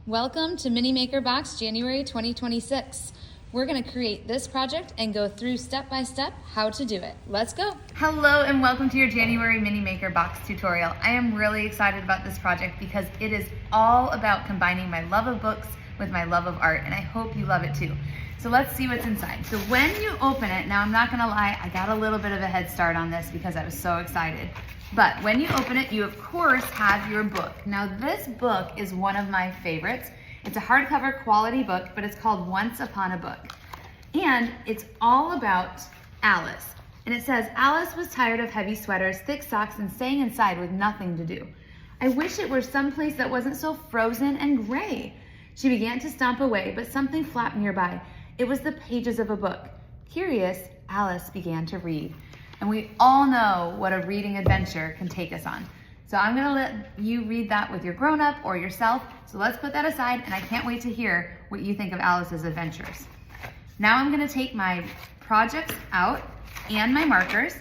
Welcome to Mini Maker Box January 2026. We're going to create this project and go through step by step how to do it. Let's go. Hello and welcome to your January Mini Maker Box tutorial. I am really excited about this project because it is all about combining my love of books with my love of art, and I hope you love it too. So let's see what's inside. So when you open it, now I'm not gonna lie, I got a little bit of a head start on this because I was so excited. But when you open it, you of course have your book. Now this book is one of my favorites. It's a hardcover quality book, but it's called Once Upon a Book. And it's all about Alice. And it says, Alice was tired of heavy sweaters, thick socks, and staying inside with nothing to do. I wish it were someplace that wasn't so frozen and gray. She began to stomp away, but something flapped nearby. It was the pages of a book. Curious, Alice began to read. And we all know what a reading adventure can take us on. So I'm gonna let you read that with your grown-up or yourself. So let's put that aside, and I can't wait to hear what you think of Alice's adventures. Now I'm gonna take my projects out and my markers.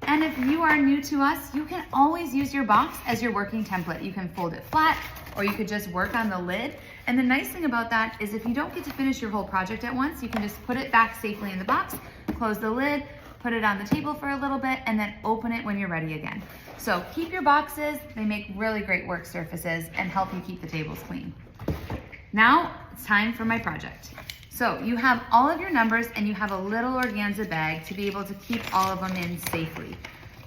And if you are new to us, you can always use your box as your working template. You can fold it flat, or you could just work on the lid. And the nice thing about that is if you don't get to finish your whole project at once, you can just put it back safely in the box, close the lid, put it on the table for a little bit, and then open it when you're ready again. So keep your boxes. They make really great work surfaces and help you keep the tables clean. Now it's time for my project. So you have all of your numbers and you have a little organza bag to be able to keep all of them in safely.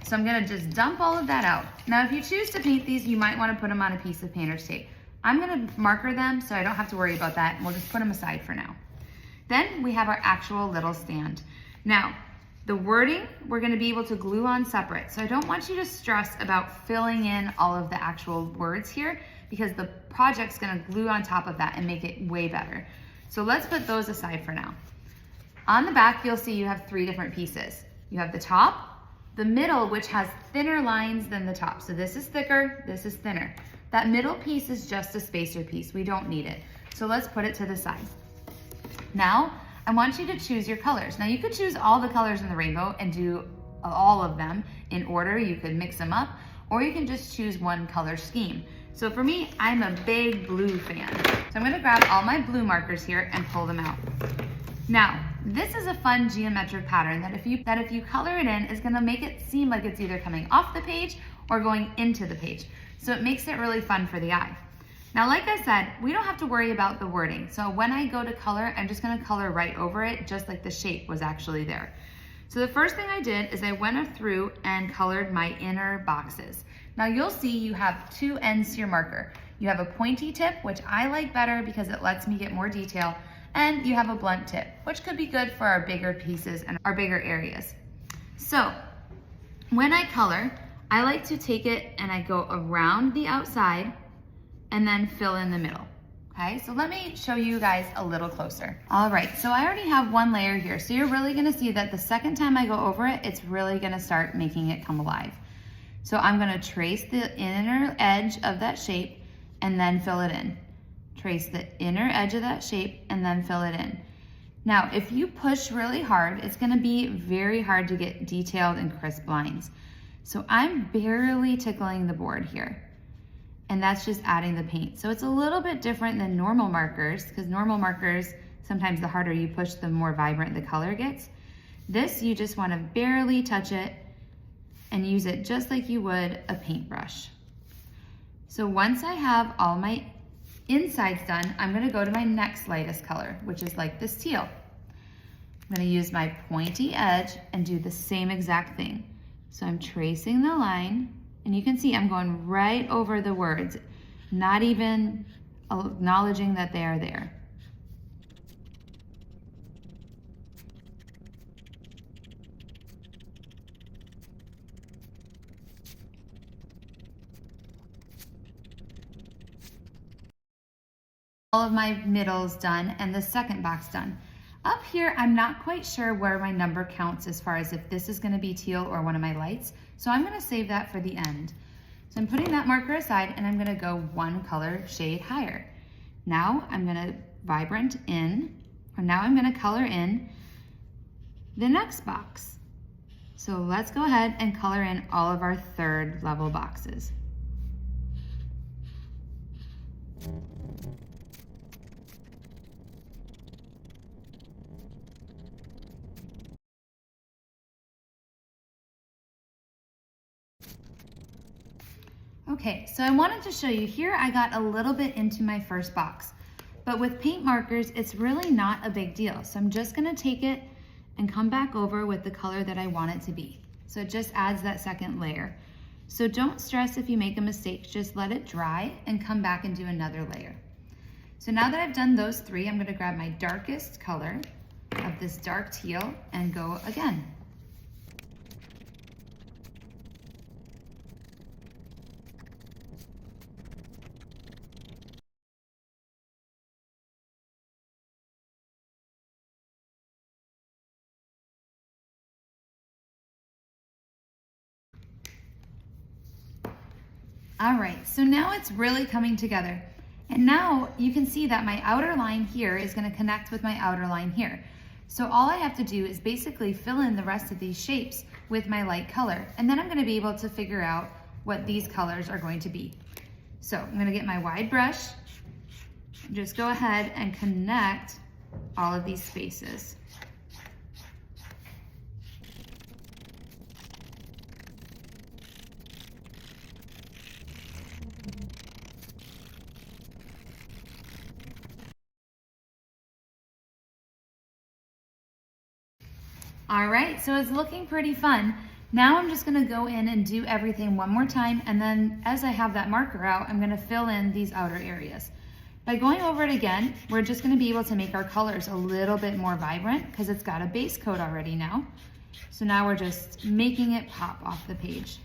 So I'm gonna just dump all of that out. Now if you choose to paint these, you might wanna put them on a piece of painter's tape. I'm gonna marker them so I don't have to worry about that, and we'll just put them aside for now. Then we have our actual little stand. Now, the wording, we're gonna be able to glue on separate. So I don't want you to stress about filling in all of the actual words here because the project's gonna glue on top of that and make it way better. So let's put those aside for now. On the back, you'll see you have three different pieces. You have the top, the middle, which has thinner lines than the top. So this is thicker, this is thinner. That middle piece is just a spacer piece. We don't need it. So let's put it to the side. Now, I want you to choose your colors. Now you could choose all the colors in the rainbow and do all of them in order. You could mix them up, or you can just choose one color scheme. So for me, I'm a big blue fan. So I'm gonna grab all my blue markers here and pull them out. Now, this is a fun geometric pattern that if you color it in, is gonna make it seem like it's either coming off the page or going into the page. So it makes it really fun for the eye. Now, like I said, we don't have to worry about the wording. So when I go to color, I'm just gonna color right over it, just like the shape was actually there. So the first thing I did is I went through and colored my inner boxes. Now you'll see you have two ends to your marker. You have a pointy tip, which I like better because it lets me get more detail, and you have a blunt tip, which could be good for our bigger pieces and our bigger areas. So when I color, I like to take it and I go around the outside and then fill in the middle. Okay, so let me show you guys a little closer. All right, so I already have one layer here. So you're really gonna see that the second time I go over it, it's really gonna start making it come alive. So I'm gonna trace the inner edge of that shape and then fill it in. Trace the inner edge of that shape and then fill it in. Now, if you push really hard, it's gonna be very hard to get detailed and crisp lines. So I'm barely tickling the board here. And that's just adding the paint. So it's a little bit different than normal markers, because normal markers, sometimes the harder you push, the more vibrant the color gets. This, you just wanna barely touch it and use it just like you would a paintbrush. So once I have all my insides done, I'm gonna go to my next lightest color, which is like this teal. I'm gonna use my pointy edge and do the same exact thing. So I'm tracing the line, and you can see I'm going right over the words, not even acknowledging that they are there. All of my middles done and the second box done. Up here, I'm not quite sure where my number counts as far as if this is gonna be teal or one of my lights. So I'm gonna save that for the end. So I'm putting that marker aside and I'm gonna go one color shade higher. Now I'm gonna vibrant in, or now I'm gonna color in the next box. So let's go ahead and color in all of our third level boxes. Okay, so I wanted to show you here, I got a little bit into my first box, but with paint markers, it's really not a big deal. So I'm just gonna take it and come back over with the color that I want it to be. So it just adds that second layer. So don't stress if you make a mistake, just let it dry and come back and do another layer. So now that I've done those three, I'm gonna grab my darkest color of this dark teal and go again. All right, so now it's really coming together. And now you can see that my outer line here is gonna connect with my outer line here. So all I have to do is basically fill in the rest of these shapes with my light color. And then I'm gonna be able to figure out what these colors are going to be. So I'm gonna get my wide brush, just go ahead and connect all of these spaces. All right, so it's looking pretty fun. Now I'm just gonna go in and do everything one more time, and then as I have that marker out, I'm gonna fill in these outer areas. By going over it again, we're just gonna be able to make our colors a little bit more vibrant because it's got a base coat already now. So now we're just making it pop off the page.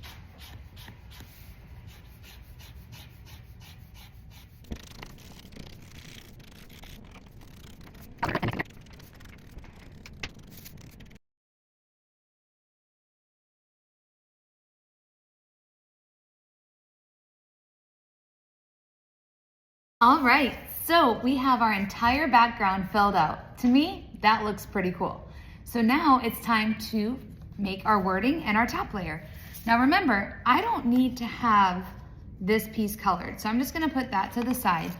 All right, so we have our entire background filled out. To me, that looks pretty cool. So now it's time to make our wording and our top layer. Now remember, I don't need to have this piece colored, so I'm just gonna put that to the side.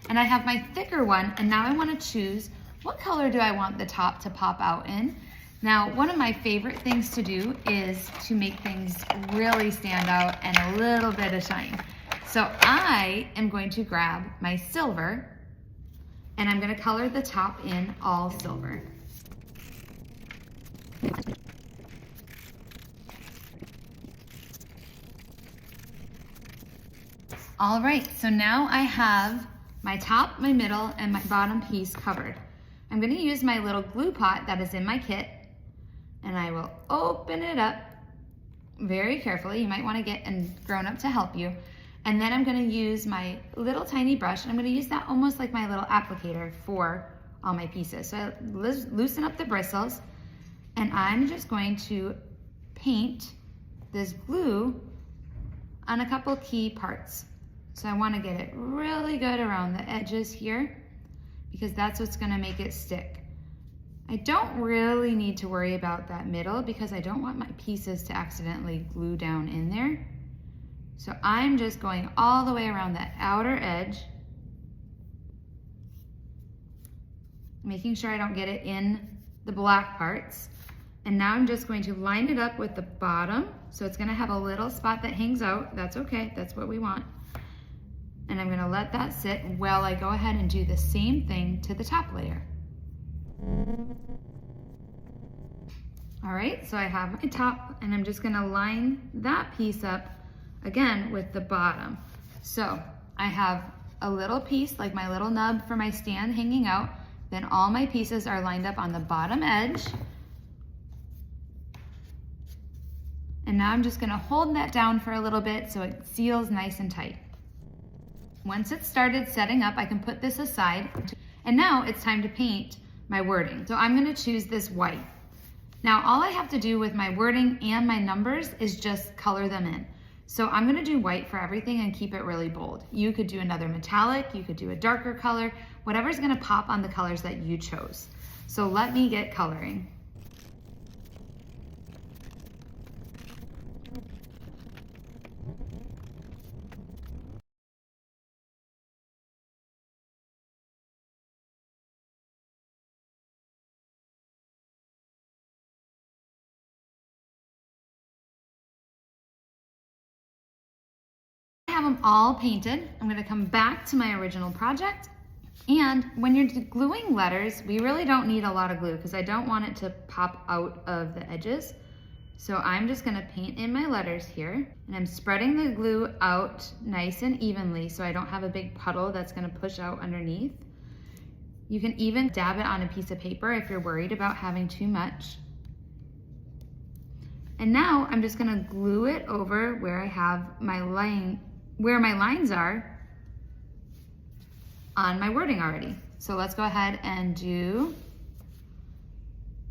And I have my thicker one, and now I wanna choose what color do I want the top to pop out in. Now, one of my favorite things to do is to make things really stand out and a little bit of shine. So I am going to grab my silver and I'm gonna color the top in all silver. All right, so now I have my top, my middle, and my bottom piece covered. I'm gonna use my little glue pot that is in my kit, and I will open it up very carefully. You might wanna get a grown-up to help you. And then I'm gonna use my little tiny brush, and I'm gonna use that almost like my little applicator for all my pieces. So I loosen up the bristles, and I'm just going to paint this glue on a couple key parts. So I wanna get it really good around the edges here, because that's what's gonna make it stick. I don't really need to worry about that middle because I don't want my pieces to accidentally glue down in there. So I'm just going all the way around the outer edge, making sure I don't get it in the black parts. And now I'm just going to line it up with the bottom. So it's gonna have a little spot that hangs out. That's okay, that's what we want. And I'm gonna let that sit while I go ahead and do the same thing to the top layer. All right, so I have my top, and I'm just gonna line that piece up again with the bottom. So I have a little piece, like my little nub for my stand hanging out, then all my pieces are lined up on the bottom edge. And now I'm just gonna hold that down for a little bit so it seals nice and tight. Once it's started setting up, I can put this aside, and now it's time to paint my wording. So I'm gonna choose this white. Now all I have to do with my wording and my numbers is just color them in. So I'm gonna do white for everything and keep it really bold. You could do another metallic, you could do a darker color, whatever's gonna pop on the colors that you chose. So let me get coloring. have them all painted, I'm gonna come back to my original project. And when you're gluing letters, we really don't need a lot of glue because I don't want it to pop out of the edges. So I'm just gonna paint in my letters here, and I'm spreading the glue out nice and evenly so I don't have a big puddle that's gonna push out underneath. You can even dab it on a piece of paper if you're worried about having too much. And now I'm just gonna glue it over where I have my line, where my lines are on my wording already. So let's go ahead and do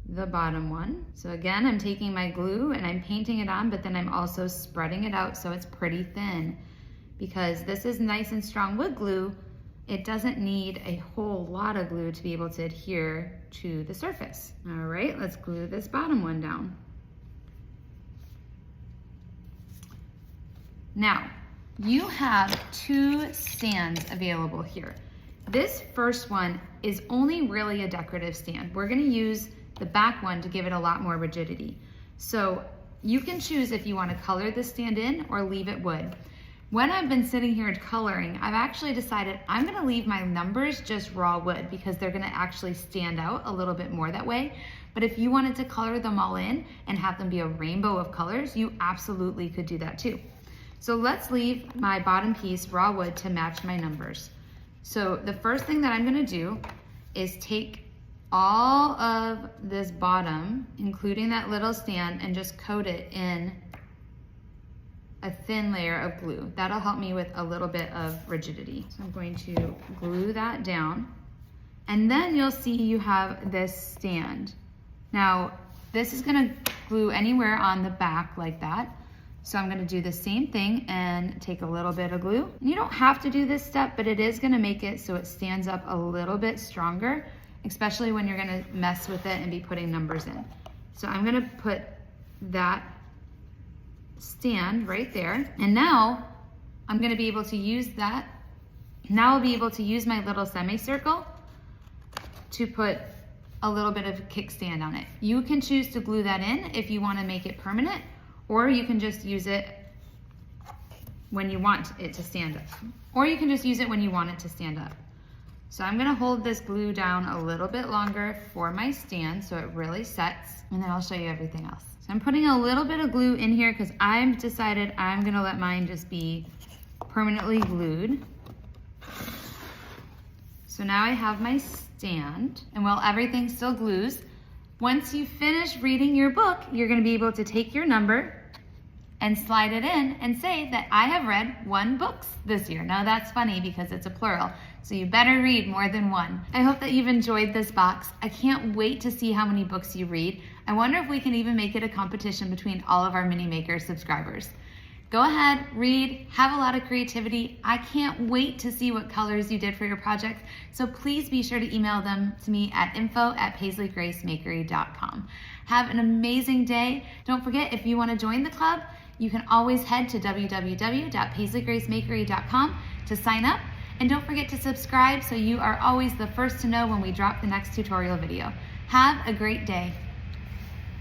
the bottom one. So again, I'm taking my glue and I'm painting it on, but then I'm also spreading it out so it's pretty thin. Because this is nice and strong wood glue, it doesn't need a whole lot of glue to be able to adhere to the surface. All right, let's glue this bottom one down. Now, you have 2 stands available here. This first one is only really a decorative stand. We're gonna use the back one to give it a lot more rigidity. So you can choose if you want to color the stand in or leave it wood. When I've been sitting here coloring, I've actually decided I'm gonna leave my numbers just raw wood because they're gonna actually stand out a little bit more that way. But if you wanted to color them all in and have them be a rainbow of colors, you absolutely could do that too. So let's leave my bottom piece raw wood to match my numbers. So the first thing that I'm gonna do is take all of this bottom, including that little stand, and just coat it in a thin layer of glue. That'll help me with a little bit of rigidity. So I'm going to glue that down. And then you'll see you have this stand. Now, this is gonna glue anywhere on the back like that. So I'm gonna do the same thing and take a little bit of glue. And you don't have to do this step, but it is gonna make it so it stands up a little bit stronger, especially when you're gonna mess with it and be putting numbers in. So I'm gonna put that stand right there. And now I'm gonna be able to use that. Now I'll be able to use my little semicircle to put a little bit of kickstand on it. You can choose to glue that in if you wanna make it permanent, or you can just use it when you want it to stand up. Or you can just use it when you want it to stand up. So I'm gonna hold this glue down a little bit longer for my stand so it really sets, and then I'll show you everything else. So I'm putting a little bit of glue in here because I've decided I'm gonna let mine just be permanently glued. So now I have my stand, and while everything still glues, once you finish reading your book, you're gonna be able to take your number and slide it in and say that I have read 1 book this year. Now that's funny because it's a plural, so you better read more than 1. I hope that you've enjoyed this box. I can't wait to see how many books you read. I wonder if we can even make it a competition between all of our Mini Maker subscribers. Go ahead, read, have a lot of creativity. I can't wait to see what colors you did for your projects, so please be sure to email them to me at info@paisleygracemakery.com. Have an amazing day. Don't forget, if you want to join the club, you can always head to www.paisleygracemakery.com to sign up. And don't forget to subscribe so you are always the first to know when we drop the next tutorial video. Have a great day.